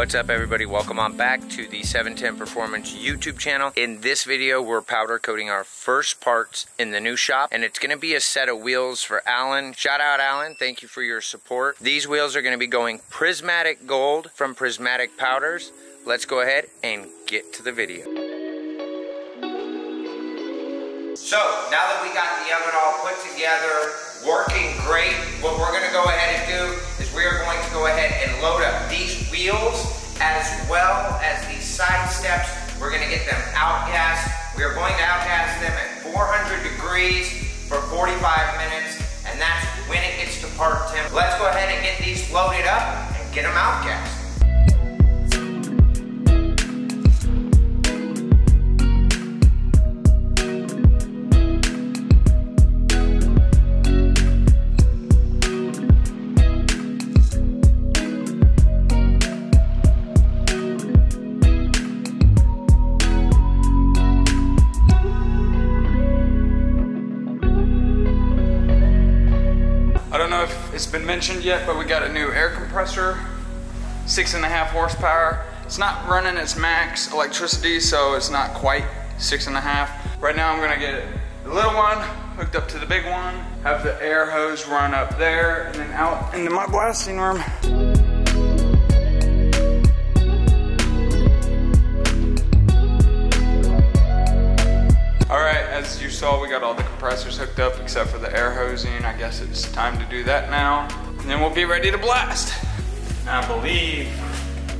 What's up everybody, welcome on back to the 710 Performance YouTube channel. In this video, we're powder coating our first parts in the new shop, and it's gonna be a set of wheels for Alan. Shout out Alan, thank you for your support. These wheels are gonna be going Prismatic Gold from Prismatic Powders. Let's go ahead and get to the video. So, now that we got the oven all put together, working great, what we're gonna go ahead and do is we are going to go ahead and load up these wheels as well as these side steps. We're gonna get them outgassed. We are going to outgas them at 400 degrees for 45 minutes, and that's when it gets to part temp. Let's go ahead and get these loaded up and get them outgassed. I don't know if it's been mentioned yet, but we got a new air compressor, 6.5 horsepower. It's not running its max electricity, so it's not quite 6.5. Right now I'm gonna get the little one hooked up to the big one, have the air hose run up there, and then out into my blasting room. Alright, as you saw, we got all the compressors hooked up except for the air hosing. I guess it's time to do that now. And then we'll be ready to blast. Now I believe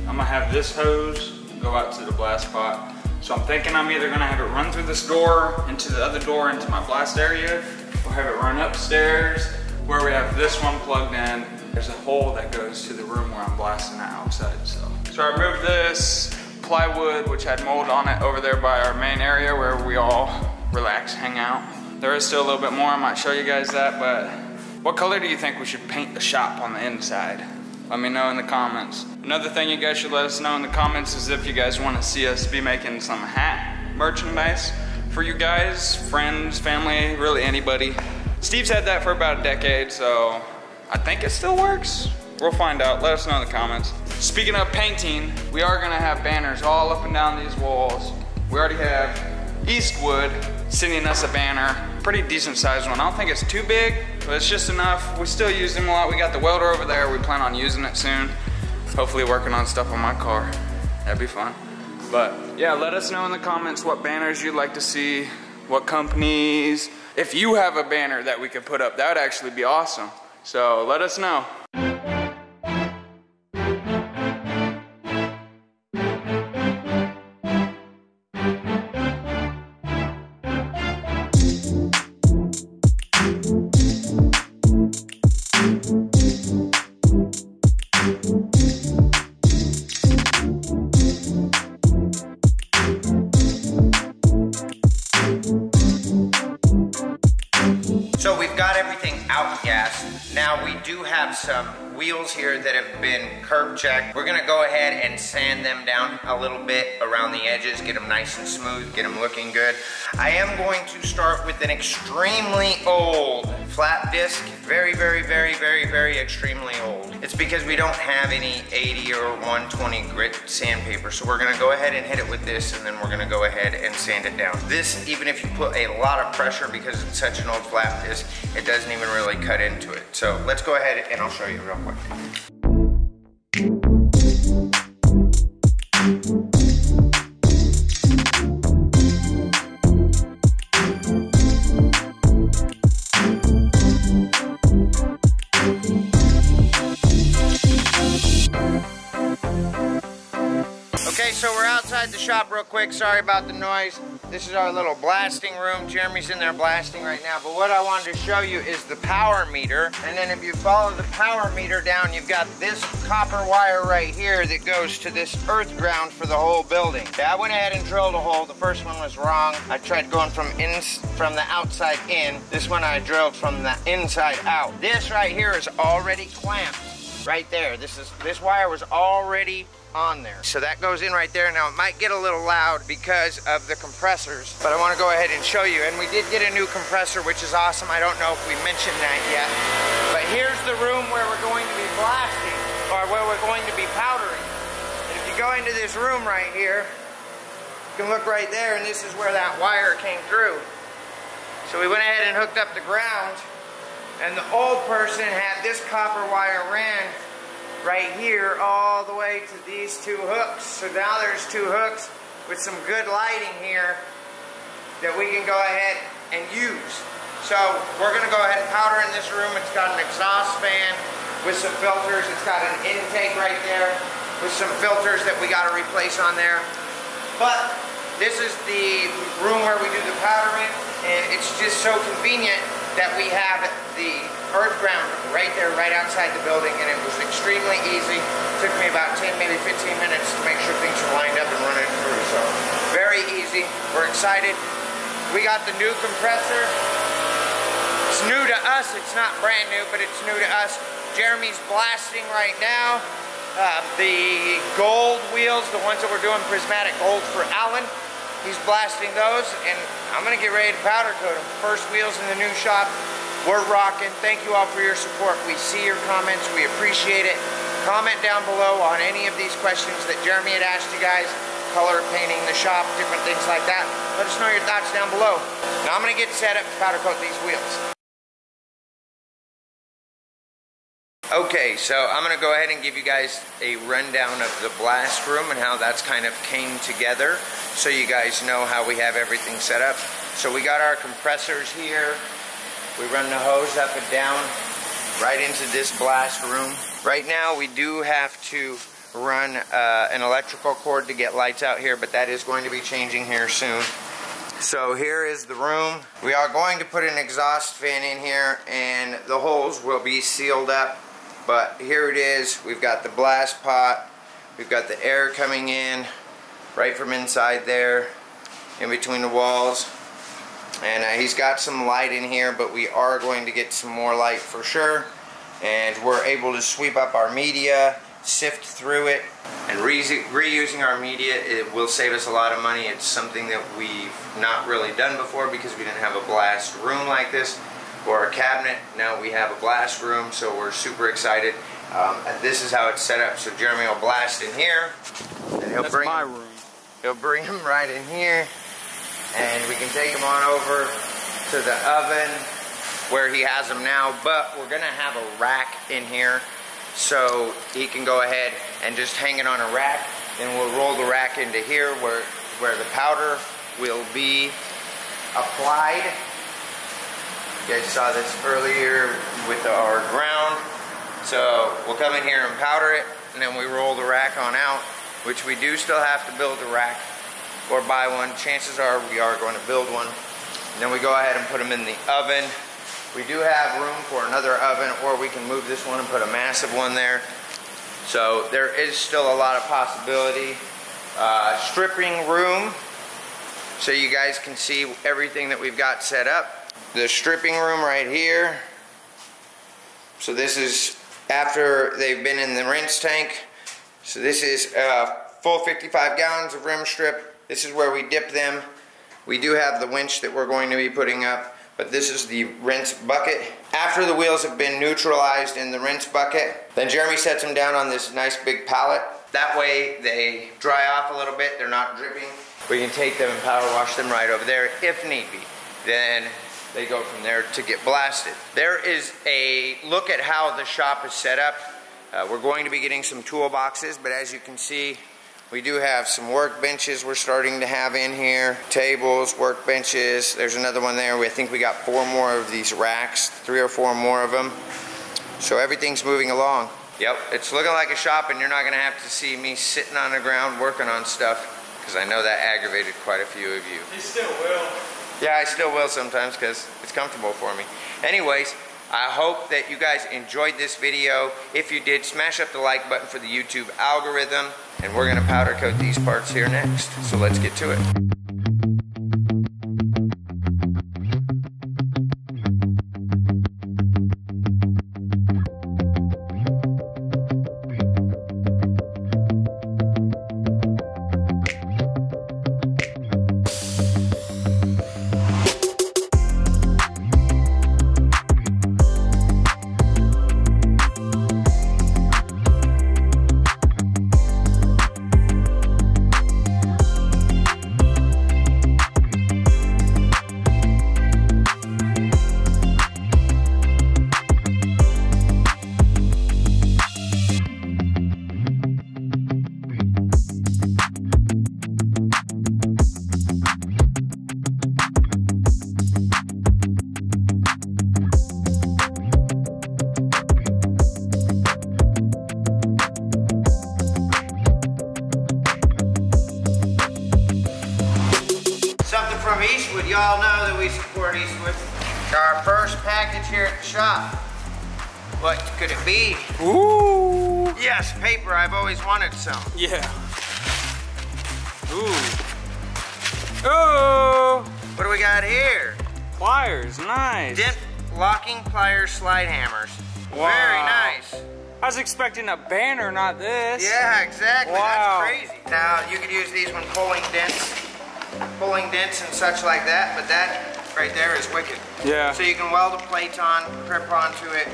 I'm gonna have this hose go out to the blast pot. So I'm thinking I'm either gonna have it run through this door, into the other door, into my blast area, or have it run upstairs where we have this one plugged in. There's a hole that goes to the room where I'm blasting it outside. So I removed this plywood which had mold on it over there by our main area where we all relax, hang out. There is still a little bit more, I might show you guys that, but what color do you think we should paint the shop on the inside? Let me know in the comments. Another thing you guys should let us know in the comments is if you guys want to see us be making some hat merchandise for you guys, friends, family, really anybody. Steve's had that for about a decade, so I think it still works. We'll find out, let us know in the comments. Speaking of painting, we are gonna have banners all up and down these walls. We already have Eastwood sending us a banner, pretty decent sized one. I don't think it's too big, but it's just enough. We still use them a lot. We got the welder over there. We plan on using it soon. Hopefully working on stuff on my car. That'd be fun. But yeah, let us know in the comments what banners you'd like to see, what companies. If you have a banner that we could put up, that would actually be awesome. So let us know. So we've got everything outgassed. Now we do have some wheels here that have been curb checked. We're gonna go ahead and sand them down a little bit around the edges, get them nice and smooth, get them looking good. I am going to start with an extremely old flat disc. Very, very, very, very, very extremely old. It's because we don't have any 80 or 120 grit sandpaper. So we're gonna go ahead and hit it with this, and then we're gonna go ahead and sand it down. This, even if you put a lot of pressure because it's such an old flat disc, it doesn't even really cut into it. So let's go ahead and I'll show you real quick. Okay, so we're outside the shop real quick. Sorry about the noise. This is our little blasting room. Jeremy's in there blasting right now. But what I wanted to show you is the power meter. And then if you follow the power meter down, you've got this copper wire right here that goes to this earth ground for the whole building. Okay, I went ahead and drilled a hole. The first one was wrong. I tried going from the outside in. This one I drilled from the inside out. This right here is already clamped right there. This wire was already on there. So that goes in right there. Now it might get a little loud because of the compressors, but I want to go ahead and show you. And we did get a new compressor, which is awesome. I don't know if we mentioned that yet, but here's the room where we're going to be blasting, or where we're going to be powdering. And if you go into this room right here, you can look right there, and this is where that wire came through. So we went ahead and hooked up the ground, and the old person had this copper wire ran right here all the way to these two hooks. So now there's two hooks with some good lighting here that we can go ahead and use. So we're going to go ahead and powder in this room. It's got an exhaust fan with some filters. It's got an intake right there with some filters that we got to replace on there. But this is the room where we do the powdering, and it's just so convenient that we have the earth ground right there, right outside the building, and it was extremely easy. It took me about 10, maybe 15 minutes to make sure things were lined up and running through. So very easy. We're excited. We got the new compressor. It's new to us. It's not brand new, but it's new to us. Jeremy's blasting right now. The gold wheels, the ones that we're doing Prismatic Gold for Alan, he's blasting those, and I'm going to get ready to powder coat them. First wheels in the new shop. We're rocking. Thank you all for your support. We see your comments. We appreciate it. Comment down below on any of these questions that Jeremy had asked you guys. Color painting the shop, different things like that. Let us know your thoughts down below. Now I'm going to get set up to powder coat these wheels. Okay, so I'm going to go ahead and give you guys a rundown of the blast room and how that's kind of came together, so you guys know how we have everything set up. So we got our compressors here. We run the hose up and down right into this blast room. Right now we do have to run an electrical cord to get lights out here, but that is going to be changing here soon. So here is the room. We are going to put an exhaust fan in here, and the holes will be sealed up. But here it is. We've got the blast pot. We've got the air coming in right from inside there, in between the walls. And he's got some light in here, but we are going to get some more light for sure. And we're able to sweep up our media, sift through it, and reusing our media, it will save us a lot of money. It's something that we've not really done before because we didn't have a blast room like this or a cabinet. Now we have a blast room, so we're super excited. And this is how it's set up. So Jeremy will blast in here, and That's my room. He'll bring him right in here, and we can take him on over to the oven where he has them now. But we're gonna have a rack in here, so he can go ahead and just hang it on a rack. Then we'll roll the rack into here where the powder will be applied. You guys saw this earlier with our ground. So we'll come in here and powder it, and then we roll the rack on out, which we do still have to build a rack or buy one. Chances are we are going to build one. And then we go ahead and put them in the oven. We do have room for another oven, or we can move this one and put a massive one there. So there is still a lot of possibility. Stripping room, so you guys can see everything that we've got set up. The stripping room right here. So this is after they've been in the rinse tank. So this is full 55 gallons of rim strip. This is where we dip them. We do have the winch that we're going to be putting up, but this is the rinse bucket. After the wheels have been neutralized in the rinse bucket, then Jeremy sets them down on this nice big pallet. That way they dry off a little bit, they're not dripping. We can take them and power wash them right over there if need be. Then they go from there to get blasted. There is a look at how the shop is set up. We're going to be getting some toolboxes, but as you can see, we do have some workbenches we're starting to have in here. Tables, workbenches. There's another one there. I think we got 4 more of these racks, 3 or 4 more of them. So everything's moving along. Yep, it's looking like a shop, and you're not gonna have to see me sitting on the ground working on stuff, because I know that aggravated quite a few of you. He still will. Yeah, I still will sometimes because it's comfortable for me. Anyways, I hope that you guys enjoyed this video. If you did, smash up the like button for the YouTube algorithm, and we're gonna powder coat these parts here next. So let's get to it. from Eastwood. Y'all know that we support Eastwood. Our first package here at the shop. What could it be? Ooh. Yes, paper. I've always wanted some. Yeah. Ooh. Oh. What do we got here? Pliers, nice. Dent locking pliers slide hammers. Wow. Very nice. I was expecting a banner, not this. Yeah, exactly. Wow. That's crazy. Now, you could use these when pulling dents and such like that, but that right there is wicked. Yeah. So you can weld a plate on, grip onto it,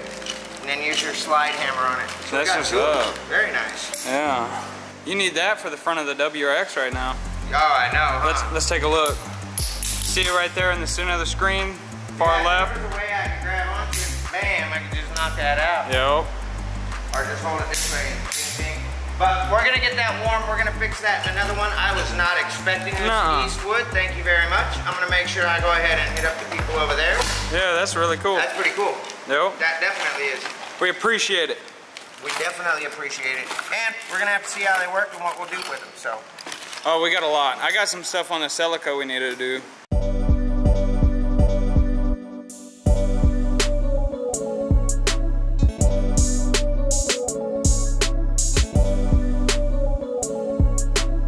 and then use your slide hammer on it. So That's just two of up. them. Very nice. Yeah. You need that for the front of the WRX right now. Oh, I know, huh? Let's take a look. See it right there in the center of the screen, far left. There's a way I can grab onto it. Bam, I can just knock that out. Yep. Or just hold it this way and ding, ding. But we're gonna get that warm. We're gonna fix that in another one. I was not expecting this Eastwood. Thank you very much. I'm gonna make sure I go ahead and hit up the people over there. Yeah, that's really cool. That's pretty cool. Yep. That definitely is. We appreciate it. We definitely appreciate it. And we're gonna have to see how they work and what we'll do with them, so. Oh, we got a lot. I got some stuff on the Celica we needed to do.